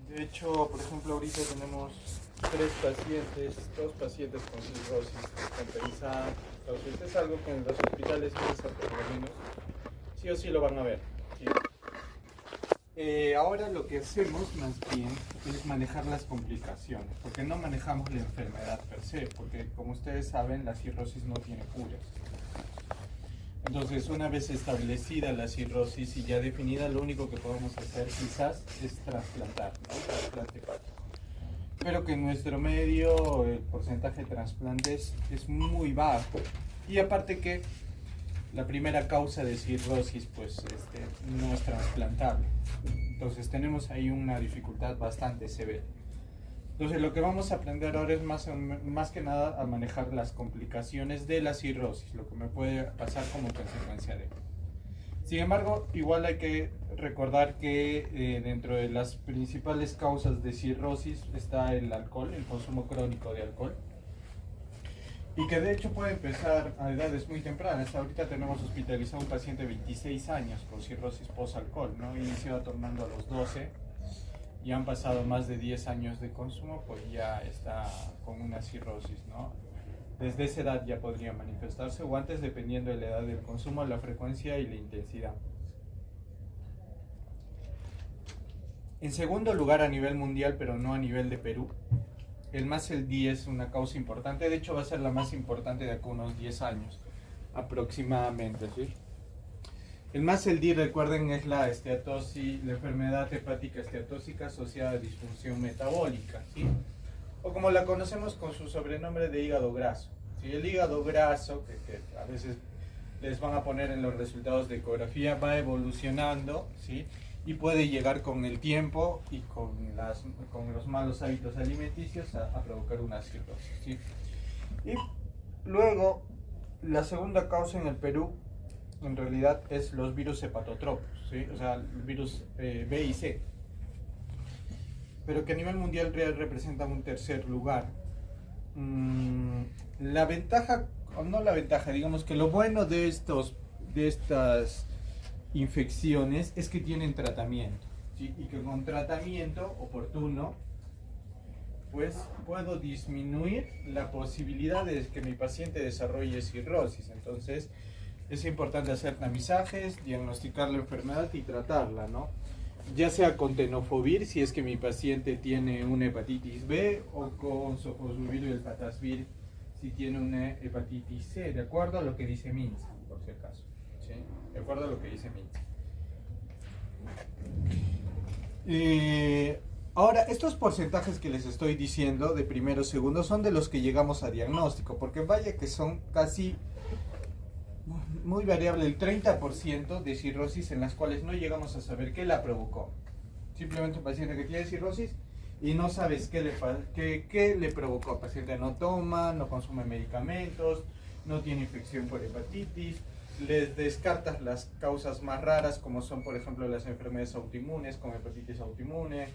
De hecho, por ejemplo, ahorita tenemos dos pacientes con cirrosis descompensada. Entonces es algo que en los hospitales por lo menos sí o sí lo van a ver. ¿Sí? Ahora lo que hacemos más bien es manejar las complicaciones, porque no manejamos la enfermedad per se, porque como ustedes saben la cirrosis no tiene curas. Entonces, una vez establecida la cirrosis y ya definida, lo único que podemos hacer quizás es trasplantar, ¿no? Trasplante hepático. Pero que en nuestro medio el porcentaje de trasplantes es muy bajo. Y aparte que la primera causa de cirrosis pues no es trasplantable. Entonces tenemos ahí una dificultad bastante severa. Entonces lo que vamos a aprender ahora es más que nada a manejar las complicaciones de la cirrosis, lo que me puede pasar como consecuencia de. Sin embargo, igual hay que recordar que dentro de las principales causas de cirrosis está el alcohol, el consumo crónico de alcohol. Y que de hecho puede empezar a edades muy tempranas. Ahorita tenemos hospitalizado un paciente de 26 años con cirrosis post-alcohol, ¿no? Inició tomando a los 12 y han pasado más de 10 años de consumo, pues ya está con una cirrosis, ¿no? Desde esa edad ya podría manifestarse o antes, dependiendo de la edad del consumo, la frecuencia y la intensidad. En segundo lugar a nivel mundial, pero no a nivel de Perú, el MASLD es una causa importante. De hecho va a ser la más importante de acá unos 10 años aproximadamente, ¿sí? El MASLD, recuerden, es la enfermedad hepática esteatóxica asociada a disfunción metabólica, ¿sí? O como la conocemos con su sobrenombre de hígado graso, ¿sí? El hígado graso, que a veces les van a poner en los resultados de ecografía, va evolucionando, ¿sí? Y puede llegar con el tiempo y con los malos hábitos alimenticios a provocar una cirrosis, ¿sí? Y luego, la segunda causa en el Perú, en realidad, es los virus hepatotropos, ¿sí? O sea, el virus B y C. Pero que a nivel mundial representan un tercer lugar. La ventaja, o no la ventaja, digamos que lo bueno de estas infecciones es que tienen tratamiento, ¿sí? Y que con tratamiento oportuno pues puedo disminuir la posibilidad de que mi paciente desarrolle cirrosis. Entonces es importante hacer tamizajes, diagnosticar la enfermedad y tratarla, ¿no? Ya sea con tenofovir, si es que mi paciente tiene una hepatitis B, o con sofosbuvir y el patasvir, si tiene una hepatitis C, de acuerdo a lo que dice MINSA, por si acaso, ¿sí? De acuerdo a lo que dice MINSA. Ahora, estos porcentajes que les estoy diciendo de primero segundo son de los que llegamos a diagnóstico, porque vaya que son casi muy variable, el 30% de cirrosis en las cuales no llegamos a saber qué la provocó. Simplemente un paciente que tiene cirrosis y no sabes qué le provocó. El paciente no toma, no consume medicamentos, no tiene infección por hepatitis, les descartas las causas más raras como son, por ejemplo, las enfermedades autoinmunes como hepatitis autoinmune,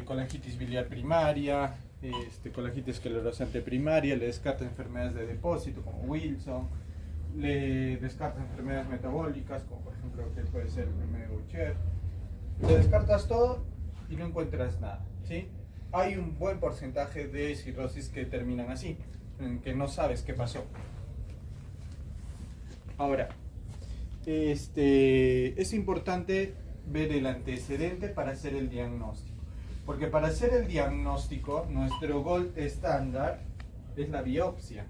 colangitis biliar primaria, colangitis esclerosante primaria, le descarta enfermedades de depósito como Wilson, le descarta enfermedades metabólicas como por ejemplo que puede ser el enfermedad de Gaucher, le descartas todo y no encuentras nada, ¿sí? Hay un buen porcentaje de cirrosis que terminan así, en que no sabes qué pasó. Ahora, es importante ver el antecedente para hacer el diagnóstico. Porque para hacer el diagnóstico, nuestro gold estándar es la biopsia.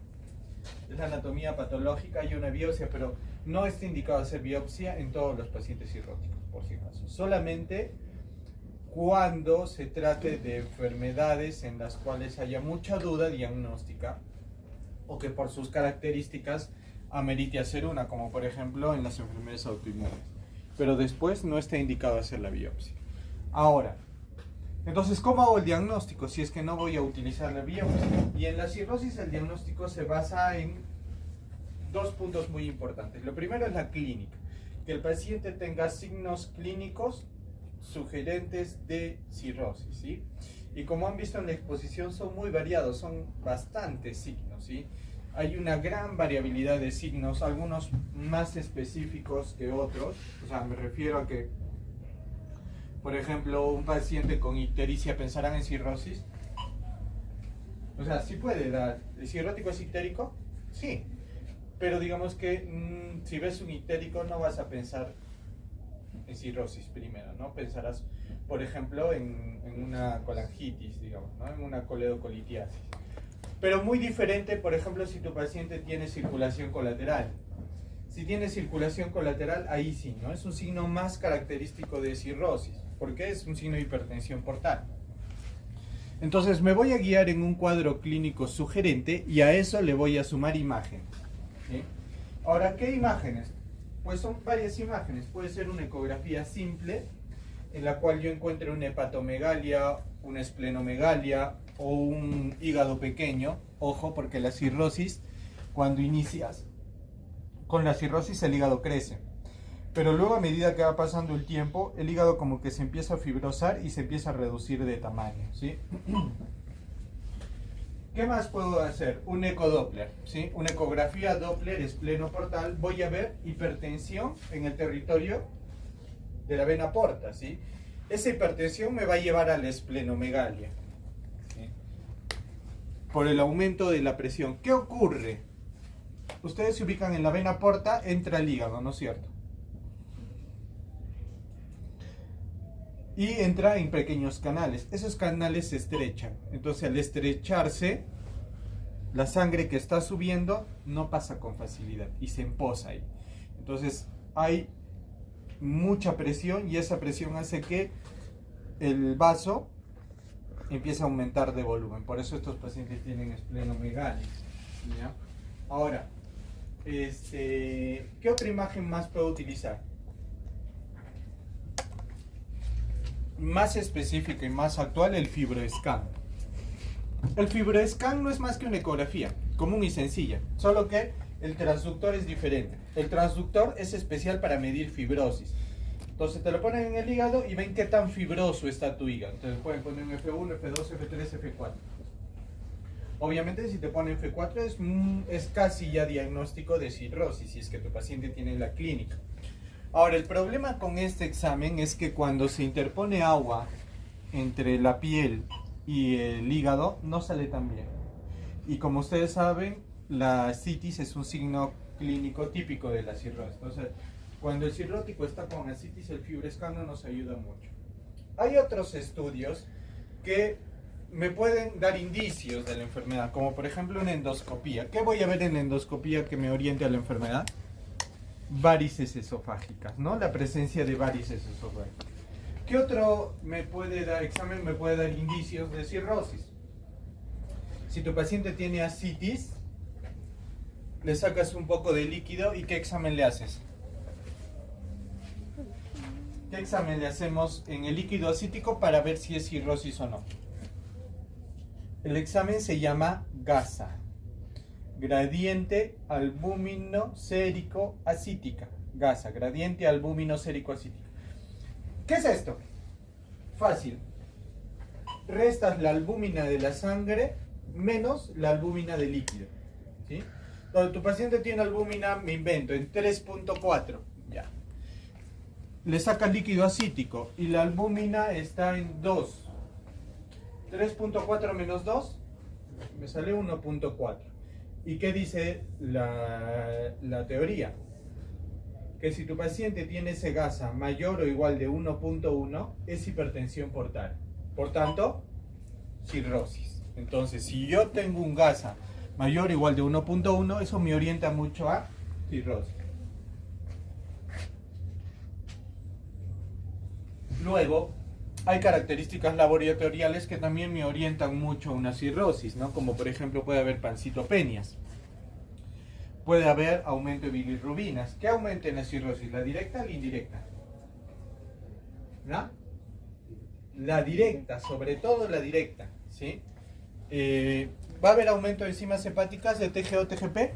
Es la anatomía patológica y una biopsia, pero no está indicado hacer biopsia en todos los pacientes cirróticos, por si acaso. Solamente cuando se trate de enfermedades en las cuales haya mucha duda diagnóstica o que por sus características amerite hacer una, como por ejemplo en las enfermedades autoinmunes. Pero después no está indicado hacer la biopsia. Ahora, entonces, ¿cómo hago el diagnóstico si es que no voy a utilizar la biopsia? Y en la cirrosis el diagnóstico se basa en dos puntos muy importantes. Lo primero es la clínica, que el paciente tenga signos clínicos sugerentes de cirrosis, ¿sí? Y como han visto en la exposición son muy variados, son bastantes signos, ¿sí? Hay una gran variabilidad de signos, algunos más específicos que otros, o sea, me refiero a que Por ejemplo, un paciente con ictericia, ¿pensarán en cirrosis? O sea, sí puede dar. ¿El cirrótico es ictérico? Sí. Pero digamos que si ves un ictérico no vas a pensar en cirrosis primero, ¿no? Pensarás, por ejemplo, en una colangitis, digamos, ¿no? En una coledocolitiasis. Pero muy diferente, por ejemplo, si tu paciente tiene circulación colateral. Si tiene circulación colateral, ahí sí, ¿no? Es un signo más característico de cirrosis, porque es un signo de hipertensión portal. Entonces me voy a guiar en un cuadro clínico sugerente y a eso le voy a sumar imágenes. ¿Sí? Ahora, ¿qué imágenes? Pues son varias imágenes. Puede ser una ecografía simple, en la cual yo encuentre una hepatomegalia, una esplenomegalia o un hígado pequeño. Ojo, porque la cirrosis, cuando inicias con la cirrosis, el hígado crece. Pero luego, a medida que va pasando el tiempo, el hígado como que se empieza a fibrosar y se empieza a reducir de tamaño, ¿sí? ¿Qué más puedo hacer? Un ecodoppler, ¿sí? Una ecografía Doppler esplenoportal. Voy a ver hipertensión en el territorio de la vena porta, ¿sí? Esa hipertensión me va a llevar a la esplenomegalia, ¿sí? Por el aumento de la presión. ¿Qué ocurre? Ustedes se ubican en la vena porta, entra el hígado, ¿no es cierto? Y entra en pequeños canales. Esos canales se estrechan. Entonces, al estrecharse, la sangre que está subiendo no pasa con facilidad y se empoza ahí. Entonces, hay mucha presión y esa presión hace que el vaso empiece a aumentar de volumen. Por eso estos pacientes tienen esplenomegalia, ¿ya? Ahora, ¿qué otra imagen más puedo utilizar? Más específica y más actual, el FibroScan. El FibroScan no es más que una ecografía común y sencilla, solo que el transductor es diferente. El transductor es especial para medir fibrosis. Entonces te lo ponen en el hígado y ven qué tan fibroso está tu hígado. Entonces pueden poner un F1, F2, F3, F4. Obviamente si te ponen F4 es casi ya diagnóstico de cirrosis, si es que tu paciente tiene la clínica. Ahora, el problema con este examen es que cuando se interpone agua entre la piel y el hígado, no sale tan bien. Y como ustedes saben, la ascitis es un signo clínico típico de la cirrosis. Entonces, cuando el cirrótico está con ascitis, el FibroScan no nos ayuda mucho. Hay otros estudios que me pueden dar indicios de la enfermedad, como por ejemplo una endoscopía. ¿Qué voy a ver en la endoscopía que me oriente a la enfermedad? Varices esofágicas, ¿no? La presencia de varices esofágicas. ¿Qué otro examen me puede dar indicios de cirrosis? Si tu paciente tiene ascitis, le sacas un poco de líquido y ¿qué examen le haces? ¿Qué examen le hacemos en el líquido ascítico para ver si es cirrosis o no? El examen se llama GASA. Gradiente albúmino sérico acítica. GASA, gradiente albúmino sérico acítica. ¿Qué es esto? Fácil. Restas la albúmina de la sangre menos la albúmina del líquido, ¿sí? Cuando tu paciente tiene albúmina, me invento, en 3.4, ya. Le sacas líquido acítico y la albúmina está en 2. 3.4 menos 2, me sale 1.4. ¿Y qué dice la teoría? Que si tu paciente tiene ese GASA mayor o igual de 1.1, es hipertensión portal. Por tanto, cirrosis. Entonces, si yo tengo un GASA mayor o igual de 1.1, eso me orienta mucho a cirrosis. Luego, hay características laboratoriales que también me orientan mucho a una cirrosis, ¿no? Como por ejemplo puede haber pancitopenias, puede haber aumento de bilirrubinas. ¿Qué aumenta en la cirrosis? ¿La directa o la indirecta? ¿No? La directa, sobre todo la directa, ¿sí? ¿Va a haber aumento de enzimas hepáticas de TGO-TGP?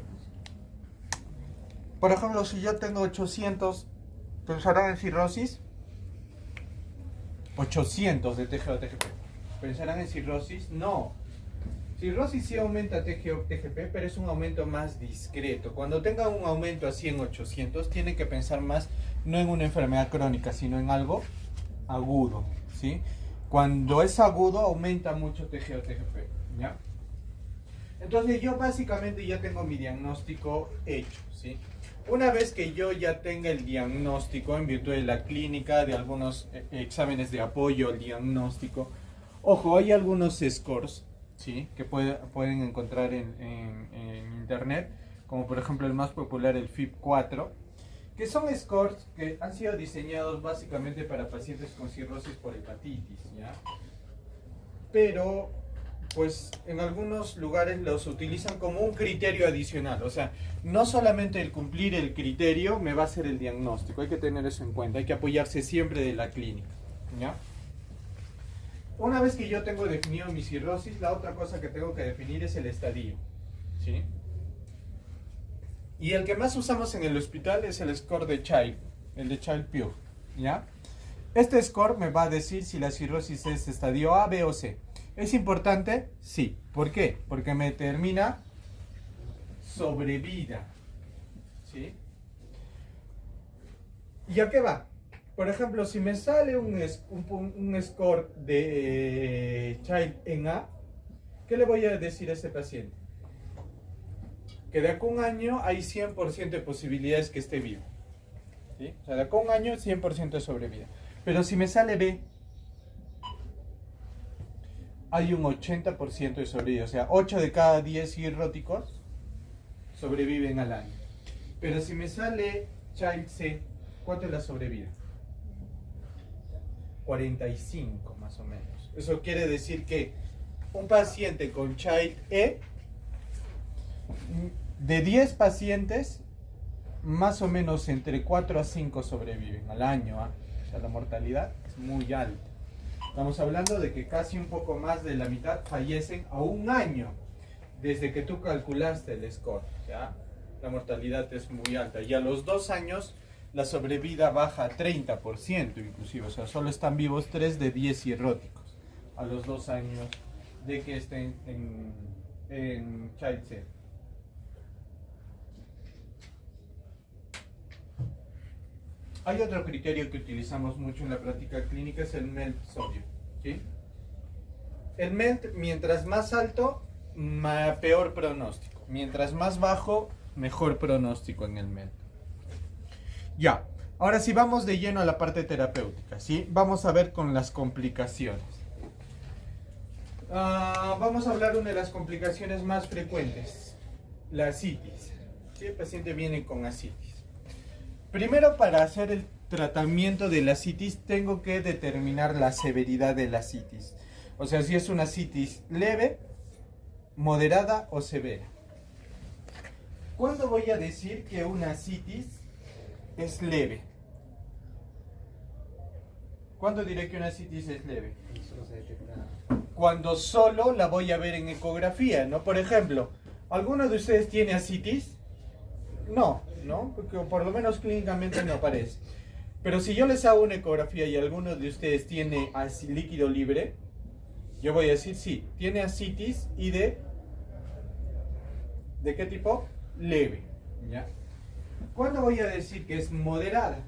Por ejemplo, si yo tengo 800, ¿pensarán en cirrosis? 800 de TGO-TGP. ¿Pensarán en cirrosis? No. Cirrosis sí aumenta TGO-TGP, pero es un aumento más discreto. Cuando tenga un aumento así en 800, tienen que pensar más no en una enfermedad crónica, sino en algo agudo, ¿sí? Cuando es agudo aumenta mucho TG o TGP, ¿ya? Entonces yo básicamente ya tengo mi diagnóstico hecho, ¿sí? Una vez que yo ya tenga el diagnóstico en virtud de la clínica, de algunos exámenes de apoyo al diagnóstico, ojo, hay algunos scores, ¿sí? Que pueden encontrar en internet, como por ejemplo el más popular, el FIB-4, que son scores que han sido diseñados básicamente para pacientes con cirrosis por hepatitis, ¿ya? Pero pues en algunos lugares los utilizan como un criterio adicional, o sea, no solamente el cumplir el criterio me va a hacer el diagnóstico, hay que tener eso en cuenta, hay que apoyarse siempre de la clínica, ¿ya? Una vez que yo tengo definido mi cirrosis, la otra cosa que tengo que definir es el estadio, ¿sí? Y el que más usamos en el hospital es el score de Child, el de Child-Pugh, ¿ya? Este score me va a decir si la cirrosis es estadio A, B o C. ¿Es importante? Sí. ¿Por qué? Porque me determina sobrevida, ¿sí? ¿Y a qué va? Por ejemplo, si me sale un score de Child en A, ¿qué le voy a decir a ese paciente? Que de acá a un año hay 100% de posibilidades que esté vivo, ¿sí? O sea, de acá a un año 100% de sobrevida. Pero si me sale B, hay un 80% de sobrevida. O sea, 8 de cada 10 cirróticos sobreviven al año. Pero si me sale Child C, ¿cuánto es la sobrevida? 45 más o menos. Eso quiere decir que un paciente con Child E, de 10 pacientes, más o menos entre 4 a 5 sobreviven al año, ¿eh? O sea, la mortalidad es muy alta. Estamos hablando de que casi un poco más de la mitad fallecen a un año desde que tú calculaste el score, ¿ya? La mortalidad es muy alta. Y a los 2 años la sobrevida baja a 30% inclusive. O sea, solo están vivos 3 de 10 cirróticos a los 2 años de que estén en Child C. Hay otro criterio que utilizamos mucho en la práctica clínica, es el MELT sodio, ¿sí? El MELT, mientras más alto, peor pronóstico. Mientras más bajo, mejor pronóstico en el MELT. Ya, ahora sí vamos de lleno a la parte terapéutica, ¿sí? Vamos a ver con las complicaciones. Vamos a hablar de una de las complicaciones más frecuentes, la ascitis. ¿Sí? El paciente viene con ascitis. Primero, para hacer el tratamiento de la ascitis, tengo que determinar la severidad de la ascitis. O sea, si es una ascitis leve, moderada o severa. ¿Cuándo voy a decir que una ascitis es leve? ¿Cuándo diré que una ascitis es leve? Cuando solo la voy a ver en ecografía, ¿no? Por ejemplo, ¿alguno de ustedes tiene ascitis? No, porque por lo menos clínicamente no aparece. Pero si yo les hago una ecografía y alguno de ustedes tiene líquido libre, yo voy a decir sí, tiene ascitis y ¿de qué tipo? Leve, ¿ya? ¿Cuándo voy a decir que es moderada?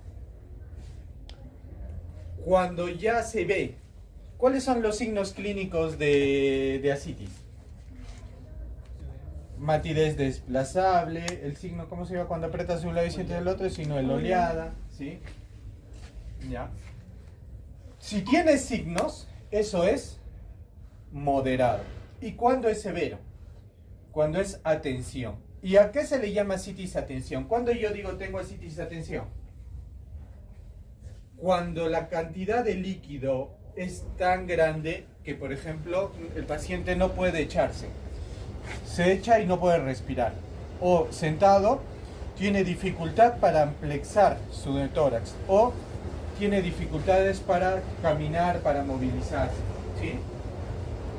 Cuando ya se ve. ¿Cuáles son los signos clínicos de ascitis? Matidez desplazable, el signo, ¿cómo se llama cuando apretas un lado y sientes el otro? El signo de la oleada, ¿sí? ¿Ya? Si tiene signos, eso es moderado. ¿Y cuándo es severo? Cuando es atención. ¿Y a qué se le llama ascitis atención? ¿Cuándo yo digo tengo ascitis atención? Cuando la cantidad de líquido es tan grande que, por ejemplo, el paciente no puede echarse. Se echa y no puede respirar. O sentado, tiene dificultad para amplexar su tórax. O tiene dificultades para caminar, para movilizarse. ¿Sí?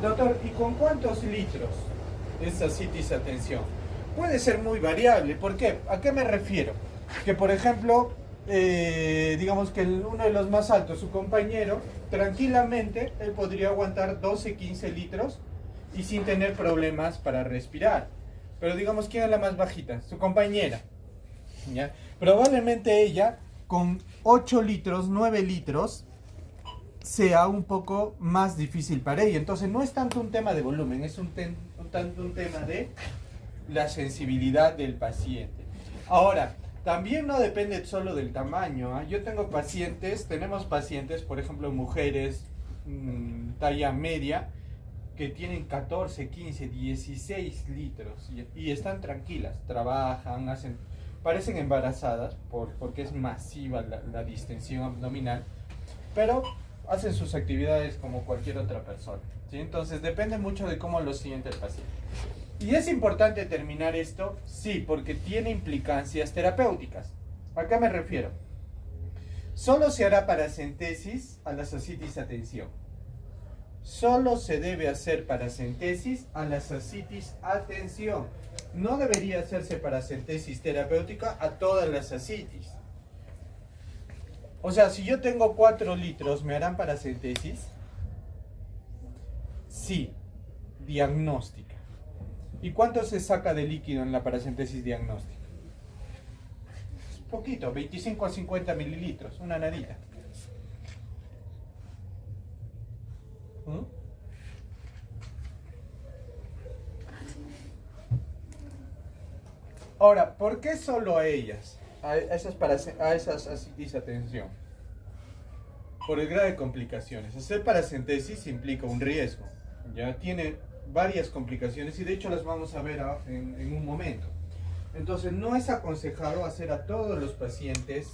Doctor, ¿y con cuántos litros es ascitis atención? Puede ser muy variable. ¿Por qué? ¿A qué me refiero? Que, por ejemplo, digamos que uno de los más altos, su compañero, tranquilamente, él podría aguantar 12, 15 litros y sin tener problemas para respirar. Pero digamos, ¿quién es la más bajita? Su compañera, ¿ya? Probablemente ella, con 8 litros, 9 litros, sea un poco más difícil para ella. Entonces no es tanto un tema de volumen, es tanto un tema de la sensibilidad del paciente. Ahora, también no depende solo del tamaño, ¿eh? Yo tenemos pacientes, por ejemplo, mujeres talla media, que tienen 14, 15, 16 litros y están tranquilas, trabajan, parecen embarazadas porque es masiva la distensión abdominal, pero hacen sus actividades como cualquier otra persona, ¿sí? Entonces depende mucho de cómo lo siente el paciente. ¿Y es importante terminar esto? Sí, porque tiene implicancias terapéuticas. ¿A qué me refiero? Solo se hará paracentesis a las ascitis, atención. Solo se debe hacer paracentesis a las ascitis, atención. No debería hacerse paracentesis terapéutica a todas las ascitis. O sea, si yo tengo 4 litros, ¿me harán paracentesis? Sí, diagnóstica. ¿Y cuánto se saca de líquido en la paracentesis diagnóstica? Poquito, 25 a 50 mililitros, una nadita. Ahora, ¿por qué solo a ellas? A esas ascitis, atención. Por el grado de complicaciones. Hacer paracentesis implica un riesgo. Ya tiene varias complicaciones y de hecho las vamos a ver en un momento. Entonces no es aconsejado hacer a todos los pacientes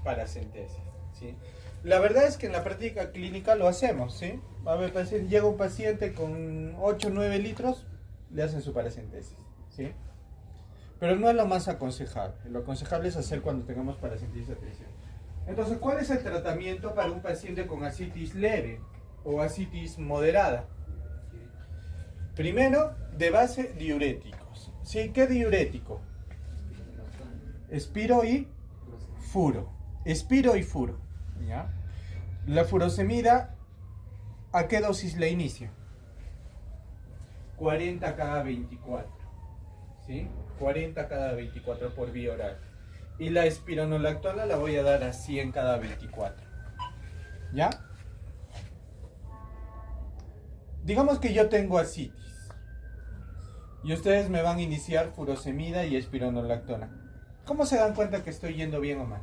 paracentesis, ¿sí? La verdad es que en la práctica clínica lo hacemos, ¿sí? A ver, llega un paciente con 8 o 9 litros, le hacen su paracentesis, ¿sí? Pero no es lo más aconsejable. Lo aconsejable es hacer cuando tengamos paracentesis, atención. Entonces, ¿cuál es el tratamiento para un paciente con ascitis leve o ascitis moderada? Primero, de base, diuréticos. ¿Sí? ¿Qué diurético? Espiro y furo. Espiro y furo. ¿Ya? La furosemida, ¿a qué dosis la inicio? 40 cada 24. ¿Sí? 40 cada 24 por vía oral. Y la espironolactona la voy a dar a 100 cada 24. ¿Ya? Digamos que yo tengo ascitis. Y ustedes me van a iniciar furosemida y espironolactona. ¿Cómo se dan cuenta que estoy yendo bien o mal?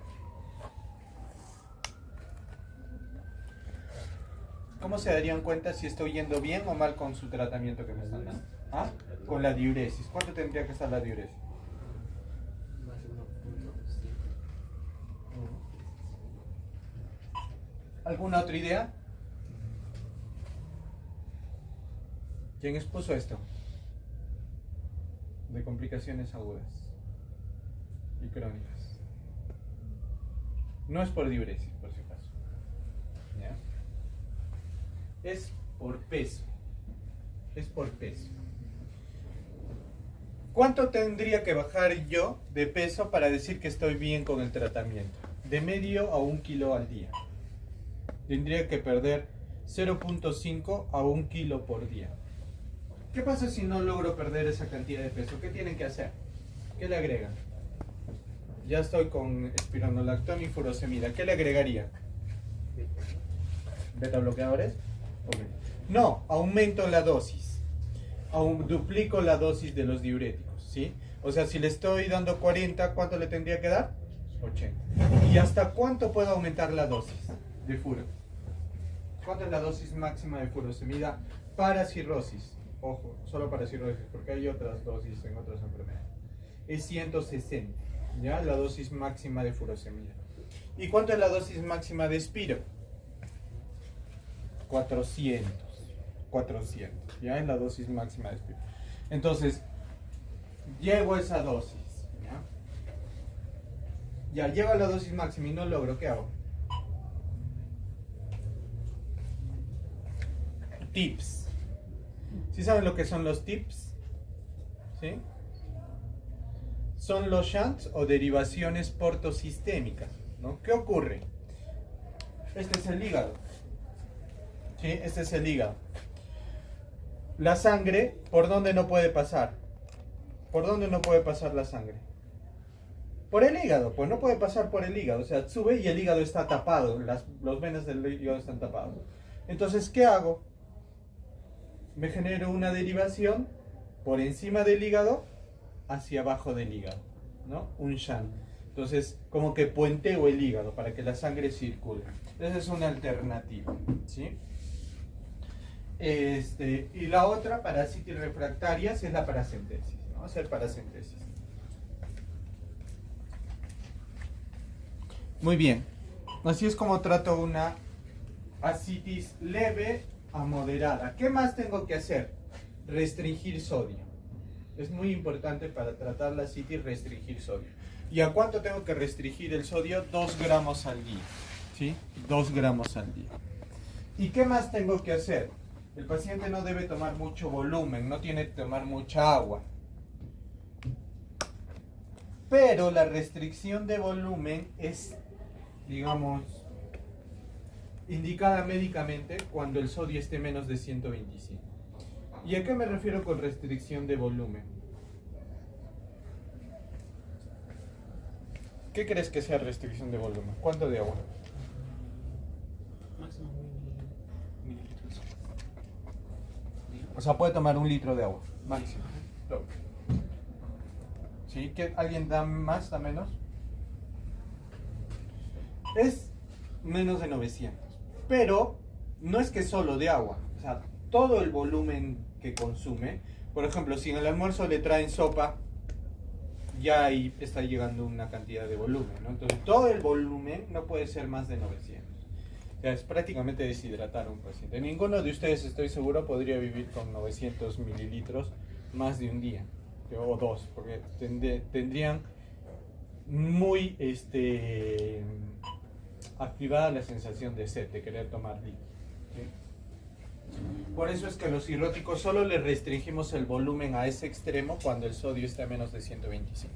¿Cómo se darían cuenta si estoy yendo bien o mal con su tratamiento que me están dando? ¿Ah? Con la diuresis. ¿Cuánto tendría que estar la diuresis? ¿Alguna otra idea? ¿Quién expuso esto? De complicaciones agudas y crónicas. No es por diuresis, por si acaso. ¿Ya? Es por peso. Es por peso. ¿Cuánto tendría que bajar yo de peso para decir que estoy bien con el tratamiento? De medio a 1 kilo al día. Tendría que perder 0.5 a 1 kilo por día. ¿Qué pasa si no logro perder esa cantidad de peso? ¿Qué tienen que hacer? ¿Qué le agregan? Ya estoy con espironolactona y furosemida. ¿Qué le agregaría? ¿Beta bloqueadores? Okay. No, aumento la dosis. Duplico la dosis de los diuréticos, ¿sí? O sea, si le estoy dando 40, ¿cuánto le tendría que dar? 80. ¿Y hasta cuánto puedo aumentar la dosis de furo? ¿Cuánto es la dosis máxima de furosemida para cirrosis? Ojo, solo para cirrosis, porque hay otras dosis en otras enfermedades. Es 160, ¿ya? La dosis máxima de furosemida. ¿Y cuánto es la dosis máxima de espiro? 400, ¿ya? Es la dosis máxima de espiro. Entonces, llego a esa dosis, ¿ya? Ya, llego a la dosis máxima y no logro, ¿qué hago? Tips. ¿Sí saben lo que son los tips? ¿Sí? Son los shunts o derivaciones portosistémicas, ¿no? ¿Qué ocurre? Este es el hígado. ¿Sí? Este es el hígado. La sangre, ¿por dónde no puede pasar? ¿Por dónde no puede pasar la sangre? Por el hígado, pues no puede pasar por el hígado, o sea, sube y el hígado está tapado, los venas del hígado están tapados. Entonces, ¿qué hago? Me genero una derivación por encima del hígado hacia abajo del hígado, ¿no? Un shunt. Entonces, como que puenteo el hígado para que la sangre circule. Esa es una alternativa, ¿sí? Y la otra, parasitis refractarias, es la paracentesis. Vamos a hacer paracentesis. Muy bien. Así es como trato una ascitis leve a moderada. ¿Qué más tengo que hacer? Restringir sodio. Es muy importante para tratar la ascitis restringir sodio. ¿Y a cuánto tengo que restringir el sodio? 2 gramos al día. ¿Sí? 2 gramos al día. ¿Y qué más tengo que hacer? El paciente no debe tomar mucho volumen, no tiene que tomar mucha agua. Pero la restricción de volumen es, digamos, indicada médicamente cuando el sodio esté menos de 125. ¿Y a qué me refiero con restricción de volumen? ¿Qué crees que sea restricción de volumen? ¿Cuánto de agua? Máximo mililitros. O sea, puede tomar 1 litro de agua, máximo. ¿Sí? ¿Alguien da más, da menos? Es menos de 900. Pero no es que solo de agua. O sea, todo el volumen que consume. Por ejemplo, si en el almuerzo le traen sopa, ya ahí está llegando una cantidad de volumen, ¿no? Entonces, todo el volumen no puede ser más de 900. O sea, es prácticamente deshidratar a un paciente. Ninguno de ustedes, estoy seguro, podría vivir con 900 mililitros más de un día. O 2, porque tendrían muy activada la sensación de sed, de querer tomar líquido. ¿Sí? Por eso es que a los cirróticos solo le restringimos el volumen a ese extremo cuando el sodio está a menos de 125.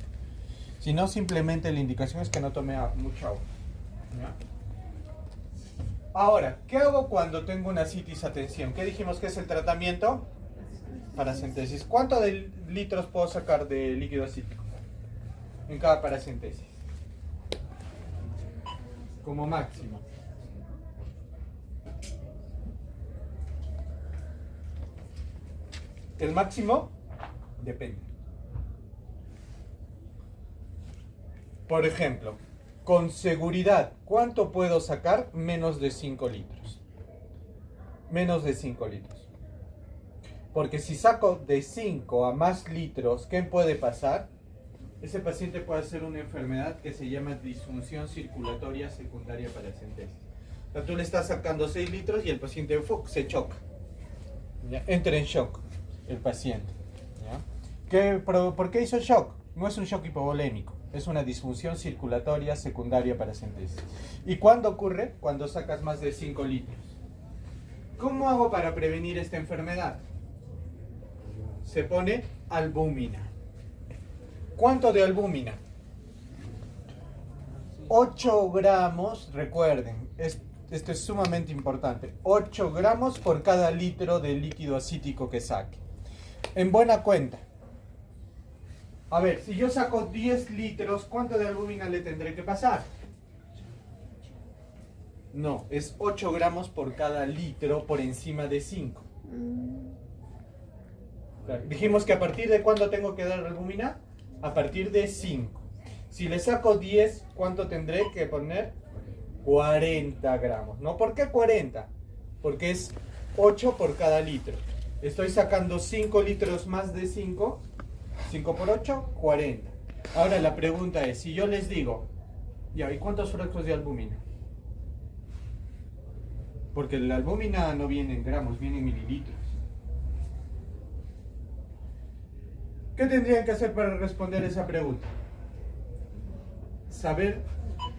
Si no, simplemente la indicación es que no tome mucha agua. ¿Ya? Ahora, ¿qué hago cuando tengo una ascitis a tensión? ¿Qué dijimos que es el tratamiento? Paracentesis. ¿Cuánto de litros puedo sacar de líquido acítico en cada paracentesis? Como máximo. El máximo depende. Por ejemplo, con seguridad, ¿cuánto puedo sacar? Menos de 5 litros. Menos de 5 litros. Porque si saco de 5 a más litros, ¿qué puede pasar? Ese paciente puede hacer una enfermedad que se llama disfunción circulatoria secundaria paracentesis. O sea, tú le estás sacando 6 litros y el paciente se choca. ¿Ya? Entra en shock el paciente. ¿Ya? ¿Por qué hizo shock? No es un shock hipovolémico, es una disfunción circulatoria secundaria paracentesis. ¿Y cuándo ocurre? Cuando sacas más de 5 litros. ¿Cómo hago para prevenir esta enfermedad? Se pone albúmina. ¿Cuánto de albúmina? 8 gramos, recuerden, esto es sumamente importante, 8 gramos por cada litro de líquido acítico que saque. En buena cuenta. A ver, si yo saco 10 litros, ¿cuánto de albúmina le tendré que pasar? No, es 8 gramos por cada litro por encima de 5. Dijimos que a partir de ¿cuándo tengo que dar albúmina? A partir de 5. Si le saco 10, ¿cuánto tendré que poner? 40 gramos. ¿No? ¿Por qué 40? Porque es 8 por cada litro. Estoy sacando 5 litros más de 5. 5 por 8, 40. Ahora la pregunta es, si yo les digo, ya, ¿y cuántos frascos de albúmina? Porque la albúmina no viene en gramos, viene en mililitros. ¿Qué tendrían que hacer para responder esa pregunta? Saber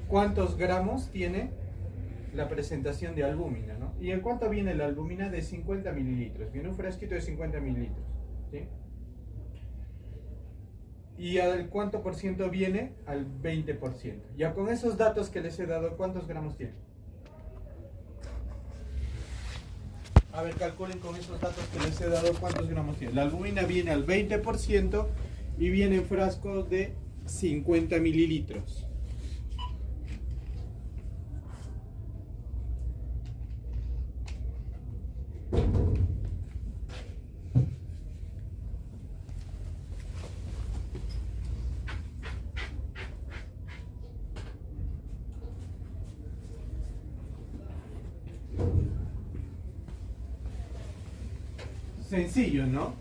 cuántos gramos tiene la presentación de albúmina, ¿no? ¿Y en cuánto viene la albúmina? De 50 mililitros. Viene un frasquito de 50 mililitros, ¿sí? ¿Y al cuánto por ciento viene? Al 20%. Ya con esos datos que les he dado, ¿cuántos gramos tiene? A ver, calculen con esos datos que les he dado cuántos gramos tiene. La albúmina viene al 20% y viene en frascos de 50 mililitros. Sencillo, ¿no?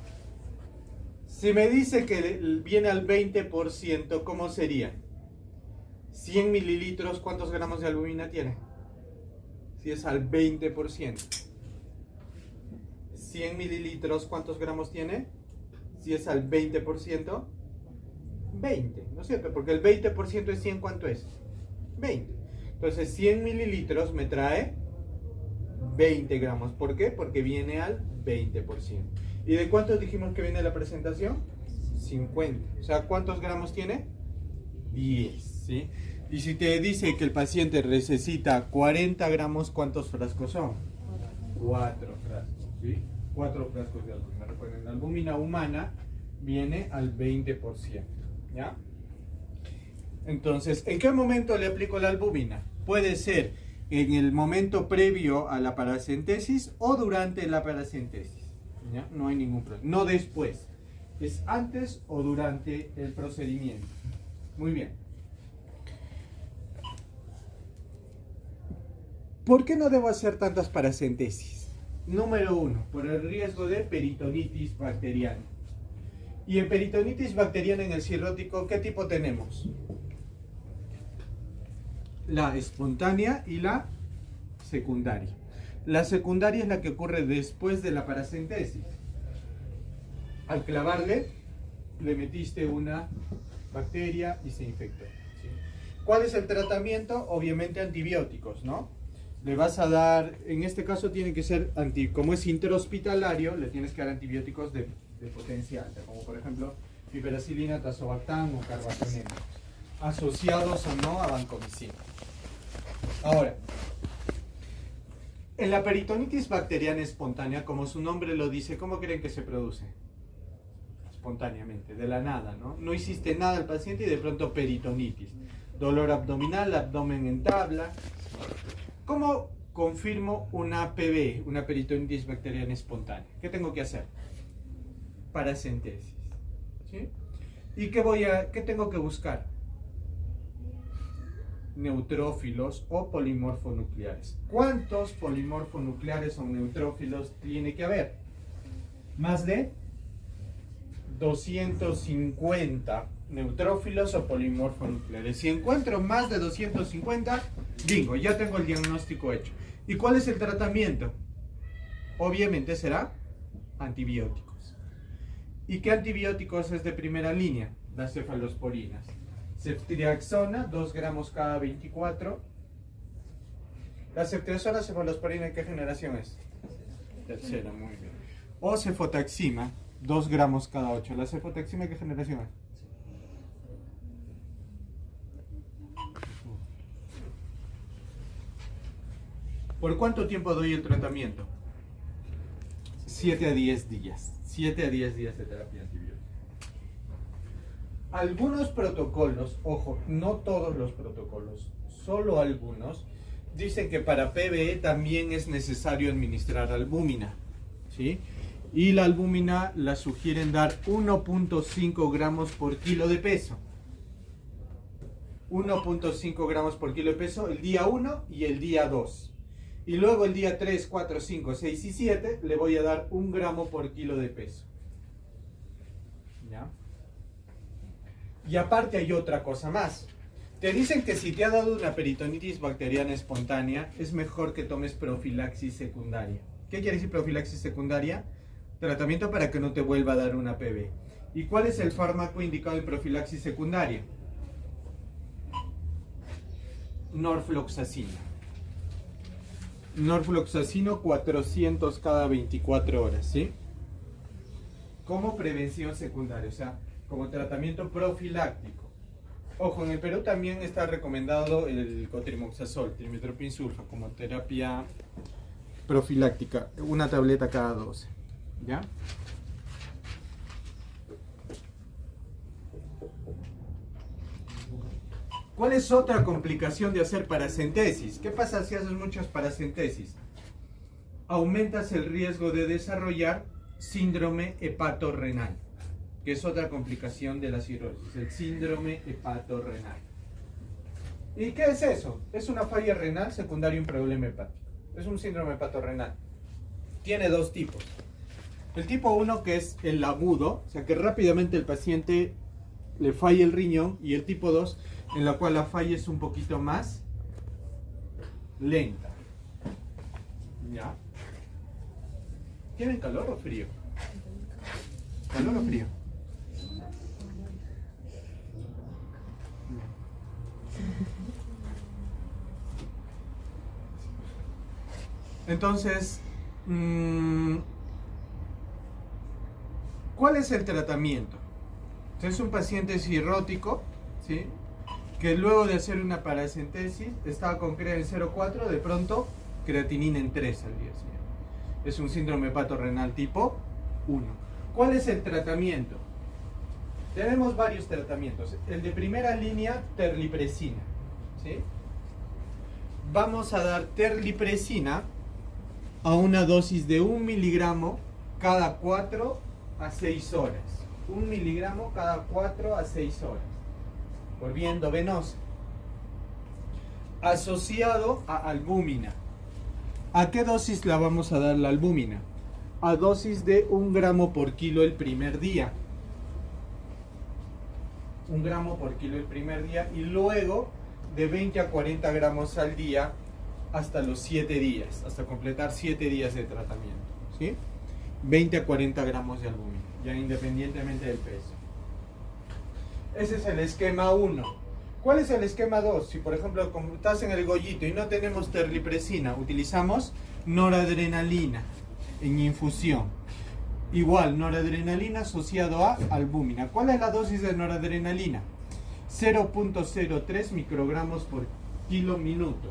Si me dice que viene al 20%, ¿cómo sería? 100 mililitros, ¿cuántos gramos de albúmina tiene? Si es al 20%. 100 mililitros, ¿cuántos gramos tiene? Si es al 20%, 20, ¿no es cierto? Porque el 20% de 100, ¿cuánto es? 20. Entonces 100 mililitros me trae 20 gramos. ¿Por qué? Porque viene al 20%. ¿Y de cuántos dijimos que viene la presentación? 50. O sea, ¿cuántos gramos tiene? 10, ¿sí? Y si te dice que el paciente necesita 40 gramos, ¿cuántos frascos son? 4 frascos, ¿sí? 4 frascos de albúmina. Recuerden, la albúmina humana viene al 20%, ¿ya? Entonces, ¿en qué momento le aplico la albúmina? Puede ser en el momento previo a la paracentesis o durante la paracentesis, ¿ya? No hay ningún problema. No después. Es antes o durante el procedimiento. Muy bien. ¿Por qué no debo hacer tantas paracentesis? Número 1, por el riesgo de peritonitis bacteriana. Y en peritonitis bacteriana en el cirrótico, ¿qué tipo tenemos? La espontánea y la secundaria. La secundaria es la que ocurre después de la paracentesis. Al clavarle, le metiste una bacteria y se infectó, ¿sí? ¿Cuál es el tratamiento? Obviamente antibióticos, ¿no? Le vas a dar, en este caso tiene que ser, como es intrahospitalario, le tienes que dar antibióticos de potencia alta, como por ejemplo piperacilina, tazobactam o carbapenem, asociados o no a vancomicina. Ahora, en la peritonitis bacteriana espontánea, como su nombre lo dice, ¿cómo creen que se produce? Espontáneamente, de la nada, ¿no? No hiciste nada al paciente y de pronto peritonitis. Dolor abdominal, abdomen en tabla. ¿Cómo confirmo una PB, una peritonitis bacteriana espontánea? ¿Qué tengo que hacer? Paracentesis, ¿sí? ¿Y qué tengo que buscar? Neutrófilos o polimorfonucleares. ¿Cuántos polimorfonucleares o neutrófilos tiene que haber? Más de 250 neutrófilos o polimorfonucleares. Si encuentro más de 250, bingo, ya tengo el diagnóstico hecho. ¿Y cuál es el tratamiento? Obviamente será antibióticos. ¿Y qué antibióticos es de primera línea? Las cefalosporinas. Ceftriaxona, 2 gramos cada 24. La ceftriaxona, cefalosporina, ¿qué generación es? Tercera, muy bien. O cefotaxima, 2 gramos cada 8. ¿La cefotaxima qué generación es? ¿Por cuánto tiempo doy el tratamiento? 7 a 10 días. 7 a 10 días de terapia antibiótica. Algunos protocolos, ojo, no todos los protocolos, solo algunos, dicen que para PBE también es necesario administrar albúmina, ¿sí? Y la albúmina la sugieren dar 1.5 gramos por kilo de peso. 1.5 gramos por kilo de peso el día 1 y el día 2. Y luego el día 3, 4, 5, 6 y 7 le voy a dar 1 gramo por kilo de peso. ¿Ya? Y aparte hay otra cosa más. Te dicen que si te ha dado una peritonitis bacteriana espontánea, es mejor que tomes profilaxis secundaria. ¿Qué quiere decir profilaxis secundaria? Tratamiento para que no te vuelva a dar una PB. ¿Y cuál es el fármaco indicado en profilaxis secundaria? Norfloxacina. Norfloxacino 400 cada 24 horas, ¿sí? Como prevención secundaria, o sea, como tratamiento profiláctico. Ojo, en el Perú también está recomendado el cotrimoxazol, trimmetoprim-sulfa, como terapia profiláctica, una tableta cada 12, ¿ya? ¿Cuál es otra complicación de hacer paracentesis? ¿Qué pasa si haces muchas paracentesis? Aumentas el riesgo de desarrollar síndrome hepatorrenal, que es otra complicación de la cirrosis, el síndrome hepatorrenal. ¿Y qué es eso? Es una falla renal secundaria a un problema hepático. Es un síndrome hepatorrenal. Tiene dos tipos. El tipo 1, que es el agudo, o sea que rápidamente el paciente le falla el riñón, y el tipo 2, en la cual la falla es un poquito más lenta. ¿Ya? ¿Tienen calor o frío? ¿Calor o frío? Entonces, ¿cuál es el tratamiento? Es un paciente cirrótico, ¿sí?, que luego de hacer una paracentesis estaba con CREA en 0,4, de pronto creatinina en 3 al día siguiente. Es un síndrome hepatorrenal tipo 1. ¿Cuál es el tratamiento? Tenemos varios tratamientos. El de primera línea, terlipresina, ¿sí? Vamos a dar terlipresina a una dosis de 1 miligramo cada 4 a 6 horas. 1 miligramo cada 4 a 6 horas. Por vía endovenosa. Asociado a albúmina. ¿A qué dosis la vamos a dar la albúmina? A dosis de 1 gramo por kilo el primer día. 1 gramo por kilo el primer día, y luego de 20 a 40 gramos al día hasta los 7 días, hasta completar 7 días de tratamiento, ¿sí? 20 a 40 gramos de albúmina, ya independientemente del peso. Ese es el esquema 1. ¿Cuál es el esquema 2? Si por ejemplo, como estás en el Gollito y no tenemos terlipresina, utilizamos noradrenalina en infusión. Igual, noradrenalina asociado a albúmina. ¿Cuál es la dosis de noradrenalina? 0.03 microgramos por kilo minuto.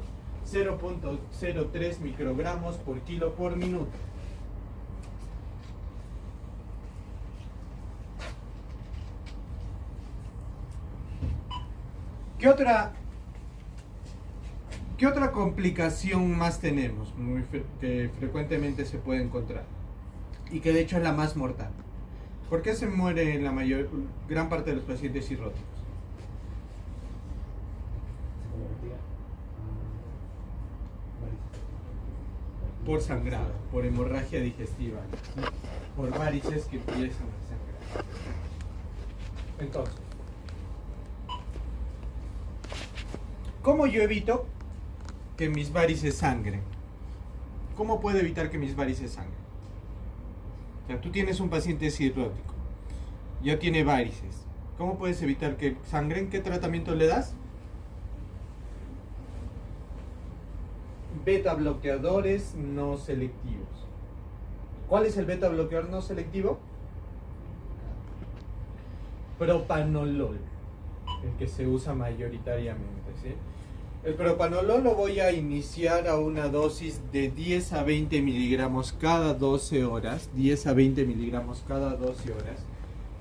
0.03 microgramos por kilo por minuto. ¿Qué otra complicación más tenemos? Que frecuentemente se puede encontrar, y que de hecho es la más mortal. ¿Por qué se muere en la gran parte de los pacientes cirróticos? Por sangrado, por hemorragia digestiva, ¿sí?, por varices que empiezan a sangrar. Entonces, ¿cómo yo evito que mis varices sangren? ¿Cómo puedo evitar que mis varices sangren? O sea, tú tienes un paciente cirrótico, ya tiene varices. ¿Cómo puedes evitar que sangren? ¿Qué tratamiento le das? Beta bloqueadores no selectivos. ¿Cuál es el beta bloqueador no selectivo? Propanolol, el que se usa mayoritariamente, ¿sí? El propanolol lo voy a iniciar a una dosis de 10 a 20 miligramos cada 12 horas, 10 a 20 miligramos cada 12 horas,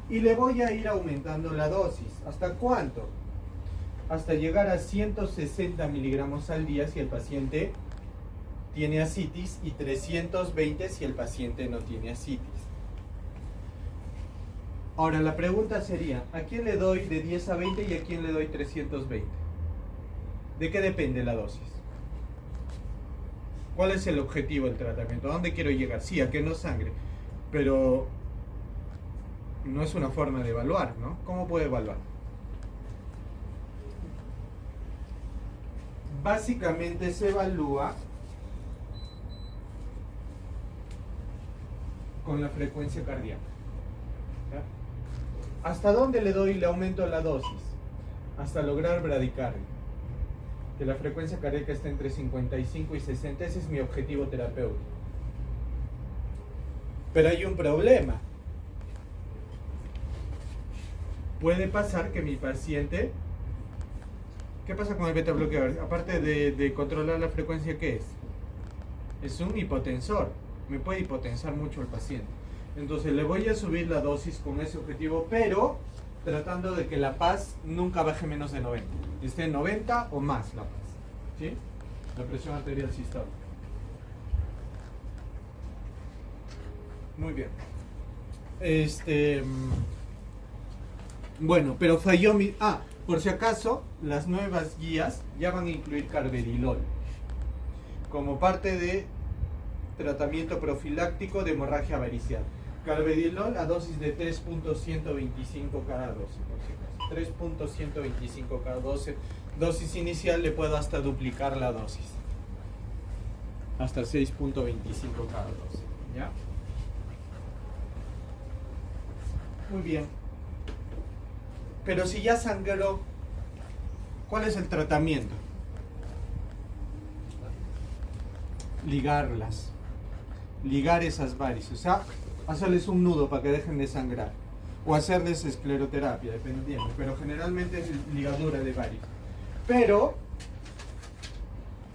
y le voy a ir aumentando la dosis. ¿Hasta cuánto? Hasta llegar a 160 miligramos al día si el paciente tiene ascitis, y 320 si el paciente no tiene ascitis. Ahora la pregunta sería, ¿a quién le doy de 10 a 20 y a quién le doy 320? ¿De qué depende la dosis? ¿Cuál es el objetivo del tratamiento? ¿A dónde quiero llegar? Sí, a que no sangre, pero no es una forma de evaluar, ¿no? ¿Cómo puedo evaluar? Básicamente se evalúa con la frecuencia cardíaca. ¿Ya? ¿Hasta dónde le doy, le aumento la dosis? Hasta lograr bradicardia. Que la frecuencia cardíaca esté entre 55 y 60, ese es mi objetivo terapéutico. Pero hay un problema. Puede pasar que mi paciente... ¿Qué pasa con el beta bloqueador? Aparte de controlar la frecuencia, ¿qué es? Es un hipotensor. Me puede hipotensar mucho el paciente. Entonces le voy a subir la dosis con ese objetivo, pero tratando de que la PAS nunca baje menos de 90. esté en 90 o más la paz, ¿sí? La presión arterial sistólica. Muy bien. Bueno, pero falló mi... por si acaso, las nuevas guías ya van a incluir carvedilol como parte de tratamiento profiláctico de hemorragia varicial. Carvedilol a dosis de 3.125 cada 12, por si acaso. 3.125 cada 12. Dosis inicial le puedo hasta duplicar la dosis. Hasta 6.25 cada 12. ¿Ya? Muy bien. Pero si ya sangró, ¿cuál es el tratamiento? Ligarlas. Ligar esas varices. O sea, hacerles un nudo para que dejen de sangrar. O hacerles escleroterapia, dependiendo. Pero generalmente es ligadura de varices. Pero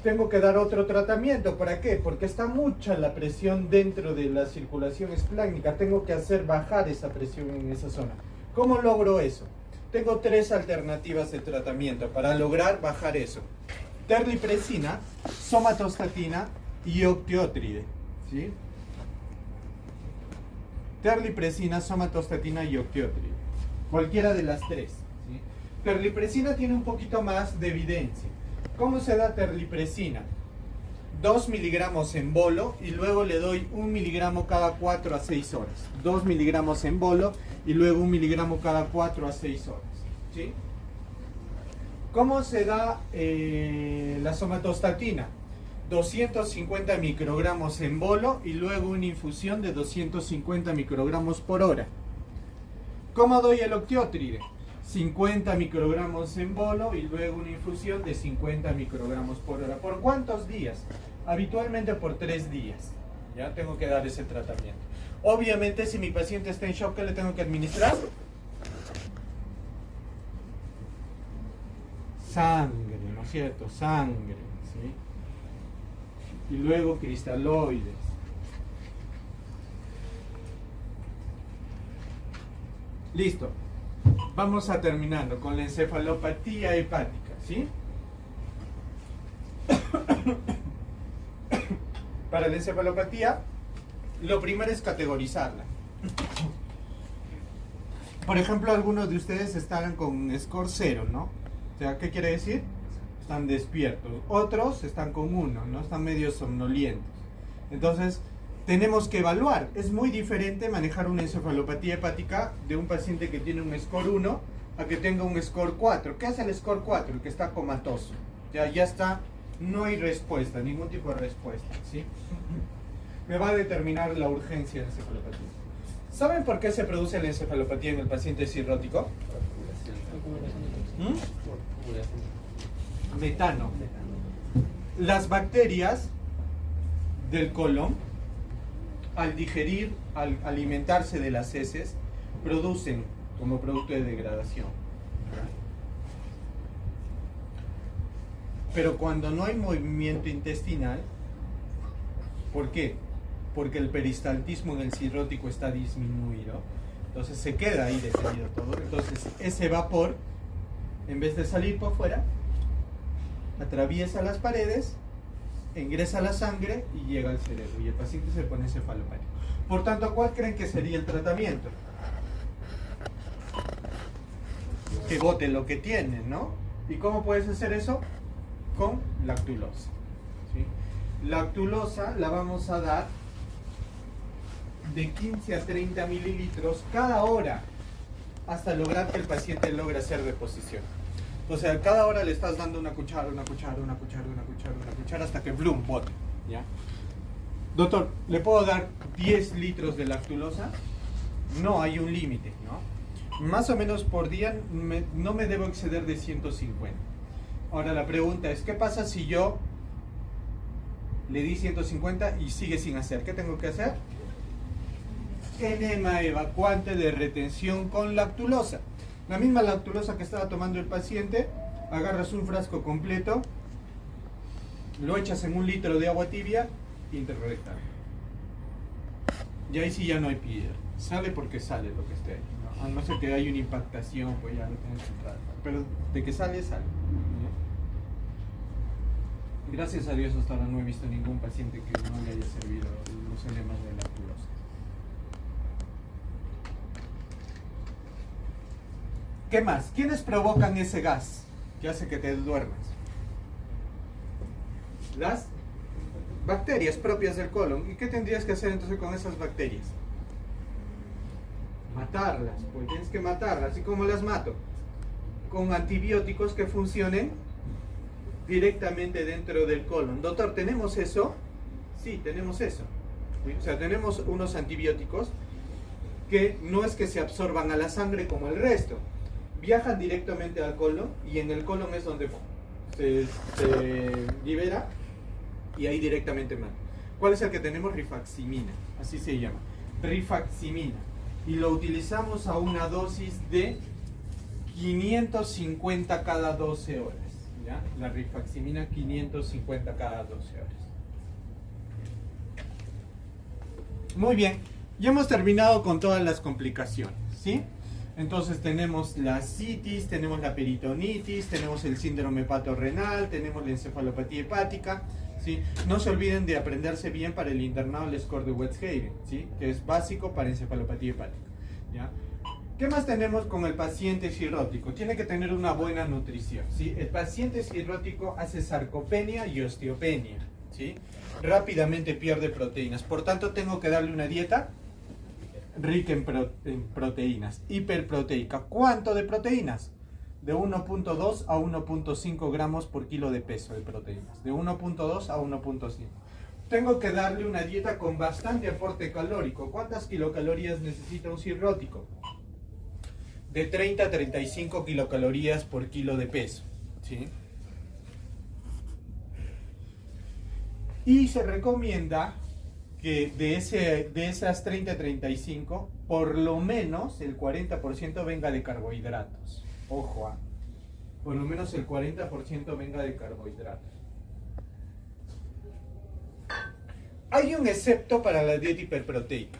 tengo que dar otro tratamiento. ¿Para qué? Porque está mucha la presión dentro de la circulación esplácnica. Tengo que hacer bajar esa presión en esa zona. ¿Cómo logro eso? Tengo 3 alternativas de tratamiento para lograr bajar eso. Terlipresina, somatostatina y octiotride. ¿Sí? Terlipresina, somatostatina y octiotride. Cualquiera de las 3. ¿Sí? Terlipresina tiene un poquito más de evidencia. ¿Cómo se da terlipresina? 2 miligramos en bolo y luego le doy 1 miligramo cada 4 a 6 horas. 2 miligramos en bolo y luego 1 miligramo cada 4 a 6 horas. ¿Sí? ¿Cómo se da la somatostatina? 250 microgramos en bolo y luego una infusión de 250 microgramos por hora. ¿Cómo doy el octiotride? 50 microgramos en bolo y luego una infusión de 50 microgramos por hora. ¿Por cuántos días? Habitualmente por 3 días. Ya tengo que dar ese tratamiento. Obviamente, si mi paciente está en shock, ¿qué le tengo que administrar? Sangre, ¿no es cierto? Sangre, ¿sí? Y luego cristaloides. Listo. Vamos a terminando con la encefalopatía hepática, ¿sí? Para la encefalopatía, lo primero es categorizarla. Por ejemplo, algunos de ustedes están con score 0, ¿no? O sea, ¿qué quiere decir? Están despiertos. Otros están con 1, ¿no? Están medio somnolientos. Entonces, tenemos que evaluar. Es muy diferente manejar una encefalopatía hepática de un paciente que tiene un score 1 a que tenga un score 4. ¿Qué hace el score 4? El que está comatoso. Ya está, no hay respuesta, ningún tipo de respuesta, ¿sí? Me va a determinar la urgencia de la encefalopatía. ¿Saben por qué se produce la encefalopatía en el paciente cirrótico? Metano. Las bacterias del colon, al digerir, al alimentarse de las heces, producen como producto de degradación. Pero cuando no hay movimiento intestinal, ¿por qué? Porque el peristaltismo en el cirrótico está disminuido. Entonces se queda ahí detenido todo. Entonces ese vapor, en vez de salir por fuera, atraviesa las paredes, ingresa la sangre y llega al cerebro. Y el paciente se pone encefalopático. Por tanto, ¿cuál creen que sería el tratamiento? Que bote lo que tiene, ¿no? ¿Y cómo puedes hacer eso? Con lactulosa. ¿Sí? Lactulosa la vamos a dar de 15 a 30 mililitros cada hora hasta lograr que el paciente logre hacer reposición. O sea, cada hora le estás dando una cuchara, una cuchara, una cuchara, una cuchara, una cuchara hasta que bloom, bote. ¿Ya? Doctor, ¿le puedo dar 10 litros de lactulosa? No, hay un límite, ¿no? Más o menos por día no me debo exceder de 150. Ahora la pregunta es, ¿qué pasa si yo le di 150 y sigue sin hacer? ¿Qué tengo que hacer? Enema evacuante de retención con lactulosa. La misma lactulosa que estaba tomando el paciente, agarras un frasco completo, lo echas en 1 litro de agua tibia, interrectal. Y ahí sí ya no hay piedra. Sale porque sale lo que esté ahí, ¿no? A no ser que haya una impactación, pues ya no tienes que entrar. Pero de que sale, sale. Gracias a Dios hasta ahora no he visto ningún paciente que no le haya servido los enemas de la tulosa. ¿Qué más? ¿Quiénes provocan ese gas que hace que te duermas? Las bacterias propias del colon. ¿Y qué tendrías que hacer entonces con esas bacterias? Matarlas, pues tienes que matarlas. ¿Y cómo las mato? Con antibióticos que funcionen directamente dentro del colon. Doctor, ¿tenemos eso? Sí, tenemos eso. O sea, tenemos unos antibióticos que no es que se absorban a la sangre como el resto. Viajan directamente al colon y en el colon es donde se libera y ahí directamente mata. ¿Cuál es el que tenemos? Rifaximina, así se llama. Rifaximina. Y lo utilizamos a una dosis de 550 cada 12 horas. ¿Ya? La rifaximina 550 cada 12 horas. Muy bien, ya hemos terminado con todas las complicaciones, ¿sí? Entonces tenemos la citis, tenemos la peritonitis, tenemos el síndrome hepatorrenal, tenemos la encefalopatía hepática, ¿sí? No se olviden de aprenderse bien para el internado el score de Westhaven, ¿sí? Que es básico para encefalopatía hepática, ¿ya? ¿Qué más tenemos con el paciente cirrótico? Tiene que tener una buena nutrición, ¿sí? El paciente cirrótico hace sarcopenia y osteopenia, ¿sí? Rápidamente pierde proteínas, por tanto tengo que darle una dieta rica en proteínas, hiperproteica. ¿Cuánto de proteínas? De 1.2 a 1.5 gramos por kilo de peso de proteínas. De 1.2 a 1.5. Tengo que darle una dieta con bastante aporte calórico. ¿Cuántas kilocalorías necesita un cirrótico? De 30 a 35 kilocalorías por kilo de peso, ¿sí? Y se recomienda que de esas 30 a 35, por lo menos el 40% venga de carbohidratos. Ojo, por lo menos el 40% venga de carbohidratos. Hay un excepto para la dieta hiperproteica.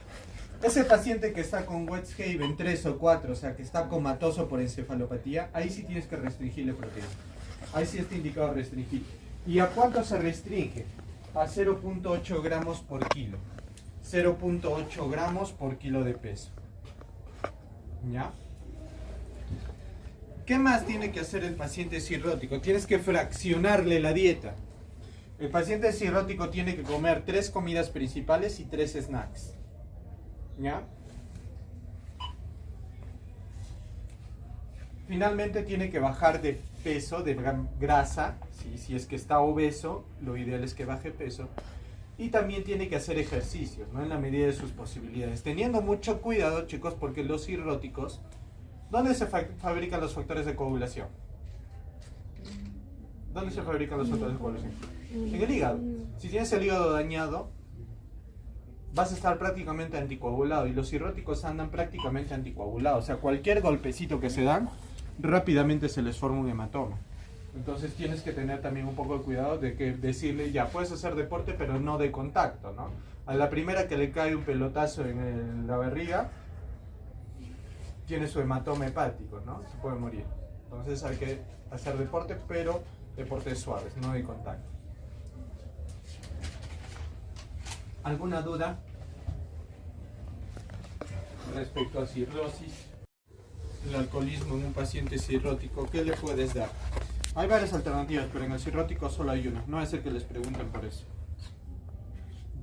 Ese paciente que está con Westhaven 3 o 4, o sea que está comatoso por encefalopatía, ahí sí tienes que restringirle proteína. Ahí sí está indicado restringir. ¿Y a cuánto se restringe? A 0.8 gramos por kilo. 0.8 gramos por kilo de peso. ¿Ya? ¿Qué más tiene que hacer el paciente cirrótico? Tienes que fraccionarle la dieta. El paciente cirrótico tiene que comer 3 comidas principales y 3 snacks. ¿Ya? Finalmente tiene que bajar de peso, de grasa, ¿sí? Si es que está obeso, lo ideal es que baje peso. Y también tiene que hacer ejercicios, ¿no? En la medida de sus posibilidades. Teniendo mucho cuidado, chicos, porque los cirróticos, ¿dónde se fabrican los factores de coagulación? ¿Dónde se fabrican los factores de coagulación? En el hígado. Si tienes el hígado dañado, vas a estar prácticamente anticoagulado, y los cirróticos andan prácticamente anticoagulados. O sea, cualquier golpecito que se dan, rápidamente se les forma un hematoma. Entonces tienes que tener también un poco de cuidado de que decirle, ya puedes hacer deporte, pero no de contacto, ¿no? A la primera que le cae un pelotazo en la barriga, tiene su hematoma hepático, ¿no? Se puede morir. Entonces hay que hacer deporte, pero deportes suaves, no de contacto. ¿Alguna duda respecto a cirrosis? El alcoholismo en un paciente cirrótico, ¿qué le puedes dar? Hay varias alternativas, pero en el cirrótico solo hay una. No es el que les pregunten por eso.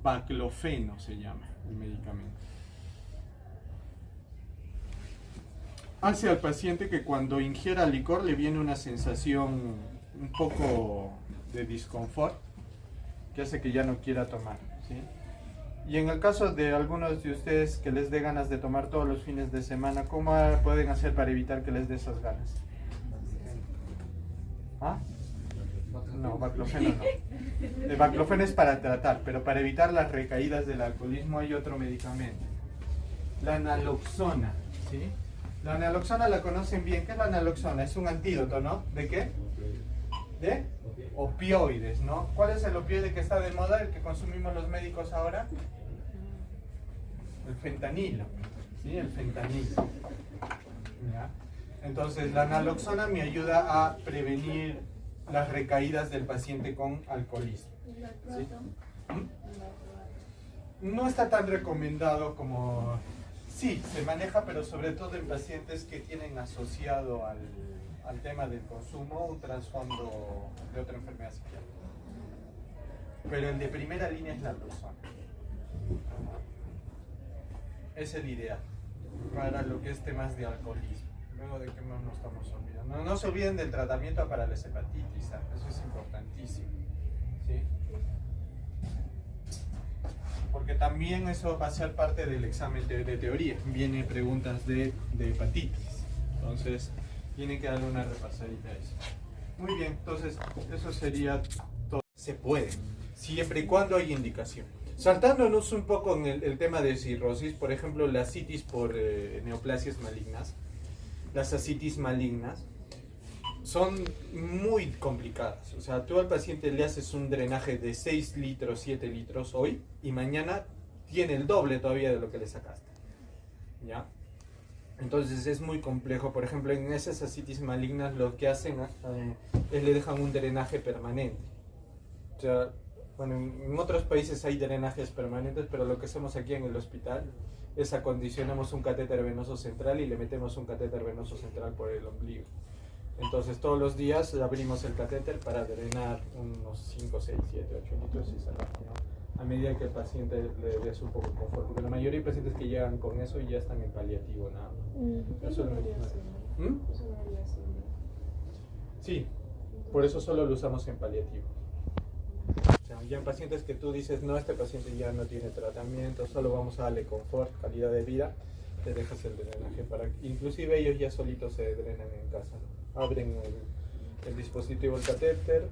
Baclofeno se llama el medicamento. Hace al paciente que cuando ingiera licor le viene una sensación un poco de disconfort que hace que ya no quiera tomar, ¿sí? Y en el caso de algunos de ustedes que les dé ganas de tomar todos los fines de semana, ¿cómo pueden hacer para evitar que les dé esas ganas? ¿Ah? No, baclofeno no. El baclofeno es para tratar, pero para evitar las recaídas del alcoholismo hay otro medicamento. La naloxona, ¿sí? La naloxona la conocen bien. ¿Qué es la naloxona? Es un antídoto, ¿no? ¿De qué? De opioides, ¿no? ¿Cuál es el opioide que está de moda, el que consumimos los médicos ahora? El fentanilo, ¿sí? El fentanilo. ¿Ya? Entonces la naloxona me ayuda a prevenir las recaídas del paciente con alcoholismo. ¿Sí? No está tan recomendado como... Sí, se maneja, pero sobre todo en pacientes que tienen asociado al tema del consumo un trasfondo de otra enfermedad psiquiátrica. Pero el de primera línea es la naltrexona. Es el ideal para lo que es temas de alcoholismo. Luego de que no nos estamos olvidando. No se olviden del tratamiento para la hepatitis, eso es importantísimo. ¿Sí? Porque también eso va a ser parte del examen de teoría. Vienen preguntas de hepatitis. Entonces, tienen que darle una repasadita a eso. Muy bien, entonces, eso sería todo. Se puede, siempre y cuando hay indicación. Saltándonos un poco en el tema de cirrosis, por ejemplo, la ascitis por neoplasias malignas, las ascitis malignas, son muy complicadas. O sea, tú al paciente le haces un drenaje de 6 litros, 7 litros hoy y mañana tiene el doble todavía de lo que le sacaste. ¿Ya? Entonces es muy complejo. Por ejemplo, en esas ascitis malignas lo que hacen es le dejan un drenaje permanente. O sea, bueno, en otros países hay drenajes permanentes, pero lo que hacemos aquí en el hospital es acondicionamos un catéter venoso central y le metemos un catéter venoso central por el ombligo. Entonces todos los días abrimos el catéter para drenar unos 5, 6, 7, 8 litros y sacar, ¿no? A medida que el paciente le des un poco de confort, porque la mayoría de pacientes que llegan con eso ya están en paliativo nada más. Eso no es. Sí, por eso solo lo usamos en paliativo. O sea, ya en pacientes que tú dices, no, este paciente ya no tiene tratamiento, solo vamos a darle confort, calidad de vida, te dejas el drenaje para que, inclusive ellos ya solitos se drenan en casa, ¿no? Abren el dispositivo, el catéter,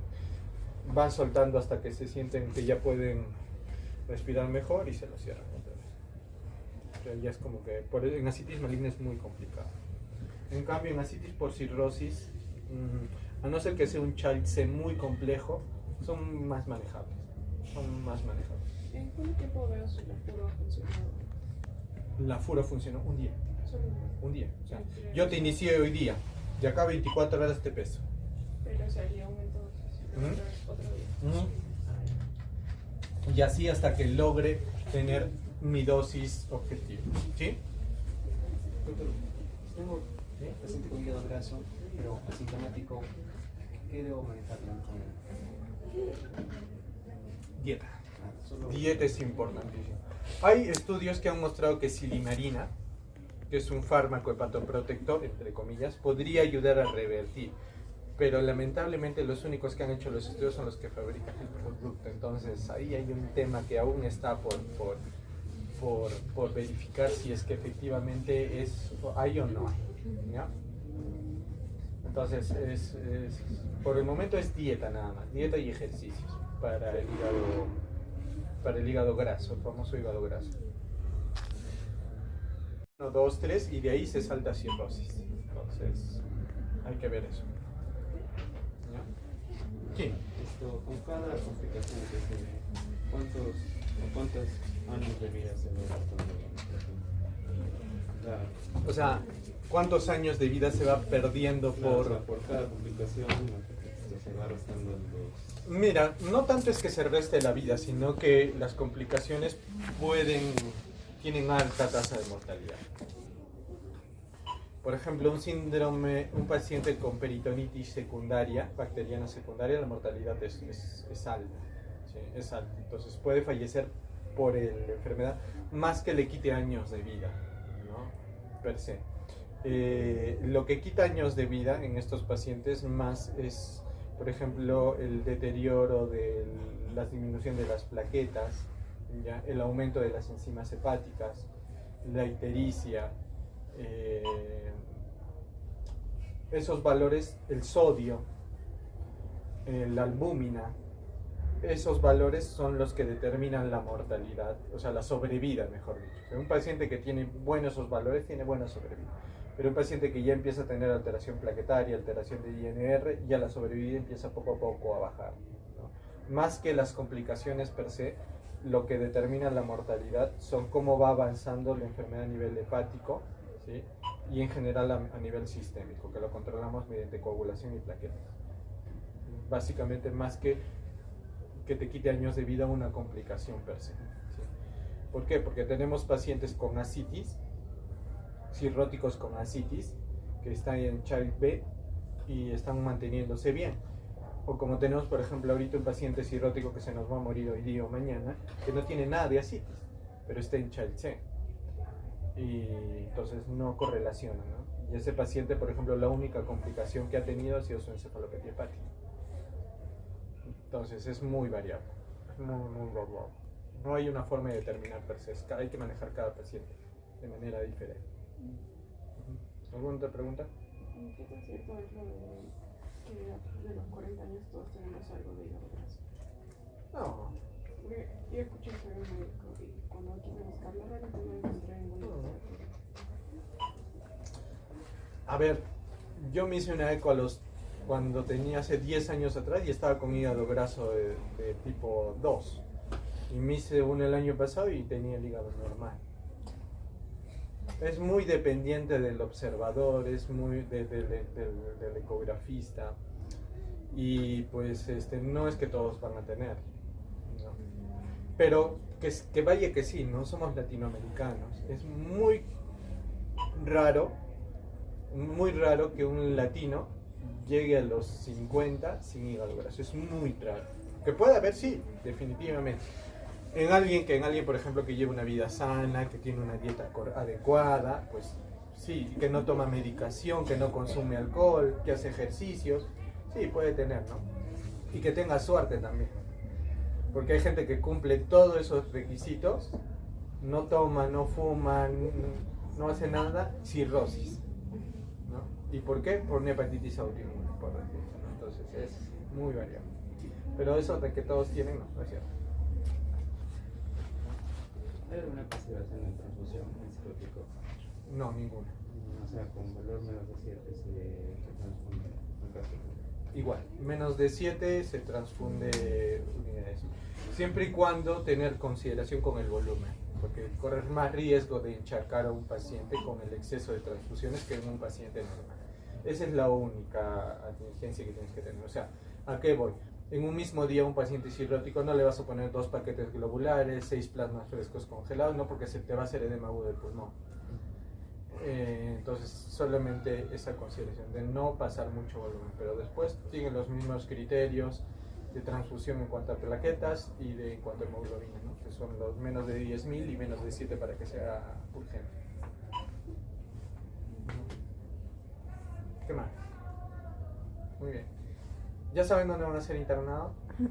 van soltando hasta que se sienten que ya pueden respirar mejor y se lo cierran otra vez. O sea, ya es como que en ascitis maligna es muy complicado. En cambio, en ascitis por cirrosis, a no ser que sea un child C muy complejo, son más manejables. ¿En cuánto tiempo veo si la furo ha funcionado? La furo funcionó un día. Solo Un día. O sea, yo te inicié hoy día, de acá a 24 horas te peso. Pero sería aumento otro día. Y así hasta que logre tener mi dosis objetivo. ¿Sí? Doctor, tengo paciente con hígado graso, pero asintomático. ¿Qué debo manejar con él? Dieta. Solo... Dieta es importantísimo. Hay estudios que han mostrado que silimarina, que es un fármaco hepatoprotector, entre comillas, podría ayudar a revertir. Pero lamentablemente los únicos que han hecho los estudios son los que fabrican el producto. Entonces ahí hay un tema que aún está por verificar si es que efectivamente hay o no hay. ¿Ya? Entonces por el momento es dieta nada más, dieta y ejercicios para el hígado graso, el famoso hígado graso. 1, 2, 3 y de ahí se salta a cirrosis. Entonces hay que ver eso. ¿Qué? Con cada complicación que tiene, ¿cuántos años de vida se va gastando? O sea, ¿cuántos años de vida se va perdiendo por cada complicación se va restando los... Mira, no tanto es que se reste la vida, sino que las complicaciones tienen alta tasa de mortalidad. Por ejemplo, un paciente con peritonitis secundaria, bacteriana secundaria, la mortalidad es alta, ¿sí? Es alta. Entonces puede fallecer por la enfermedad más que le quite años de vida, ¿no? Per se. Lo que quita años de vida en estos pacientes más es, por ejemplo, el deterioro de la disminución de las plaquetas, ¿ya? El aumento de las enzimas hepáticas, la ictericia, esos valores, el sodio, la albúmina, esos valores son los que determinan la mortalidad, o sea, la sobrevida, mejor dicho. O sea, un paciente que tiene buenos esos valores tiene buena sobrevida, pero un paciente que ya empieza a tener alteración plaquetaria, alteración de INR, ya la sobrevida empieza poco a poco a bajar, ¿no? Más que las complicaciones per se, lo que determina la mortalidad son cómo va avanzando la enfermedad a nivel hepático, ¿sí? Y en general a nivel sistémico, que lo controlamos mediante coagulación y plaquetas. básicamente, más que te quite años de vida una complicación per se. ¿Sí? ¿Por qué? Porque tenemos pacientes con ascitis, cirróticos con ascitis, que están en Child B y están manteniéndose bien. O como tenemos, por ejemplo, ahorita un paciente cirrótico que se nos va a morir hoy día o mañana, que no tiene nada de ascitis, pero está en Child C. Y entonces no correlaciona, ¿no? Y ese paciente, por ejemplo, la única complicación que ha tenido ha sido su encefalopatía hepática. Entonces es muy variable, es muy variable. No hay una forma de determinar per se, hay que manejar cada paciente de manera diferente. ¿Alguna otra pregunta? ¿Qué tan cierto es lo de que a partir de los 40 años todos tenemos algo de hígado graso? No. Porque yo escuché que era un médico y cuando quise buscar la realidad no encontré ninguna literatura. A ver, yo me hice una eco cuando tenía hace 10 años atrás y estaba con hígado graso de tipo 2. Y me hice uno el año pasado y tenía el hígado normal. Es muy dependiente del observador, es muy del ecografista. Y pues no es que todos van a tener, ¿no? Pero que vaya que sí, no somos latinoamericanos. Es muy raro que un latino llegue a los 50 sin hígado graso. Es muy raro. Que puede haber, sí, definitivamente. En alguien, por ejemplo, que lleva una vida sana, que tiene una dieta adecuada, pues sí, que no toma medicación, que no consume alcohol, que hace ejercicios, sí, puede tener, ¿no? Y que tenga suerte también. Porque hay gente que cumple todos esos requisitos, no toma, no fuma, no hace nada, cirrosis, ¿no? ¿Y por qué? Por una hepatitis autoinmune, por ejemplo, ¿no? Entonces es muy variable. Pero eso de que todos tienen, no es cierto. ¿Hay alguna consideración en transfusión en cirrótico? No, ninguna. O sea, con valor menos de 7 se transfunde en caso. Igual, menos de 7 se transfunde unidades. Siempre y cuando tener consideración con el volumen, porque correr más riesgo de encharcar a un paciente con el exceso de transfusiones que en un paciente normal. Esa es la única atingencia que tienes que tener. O sea, ¿a qué voy? En un mismo día un paciente cirrótico no le vas a poner 2 paquetes globulares, 6 plasmas frescos congelados, no, porque se te va a hacer edema agudo del pulmón. Entonces solamente esa consideración de no pasar mucho volumen, pero después siguen los mismos criterios de transfusión en cuanto a plaquetas y en cuanto a hemoglobina, ¿no? Que son los menos de 10.000 y menos de 7 para que sea urgente. ¿Qué más? Muy bien. ¿Ya saben dónde van a ser internados?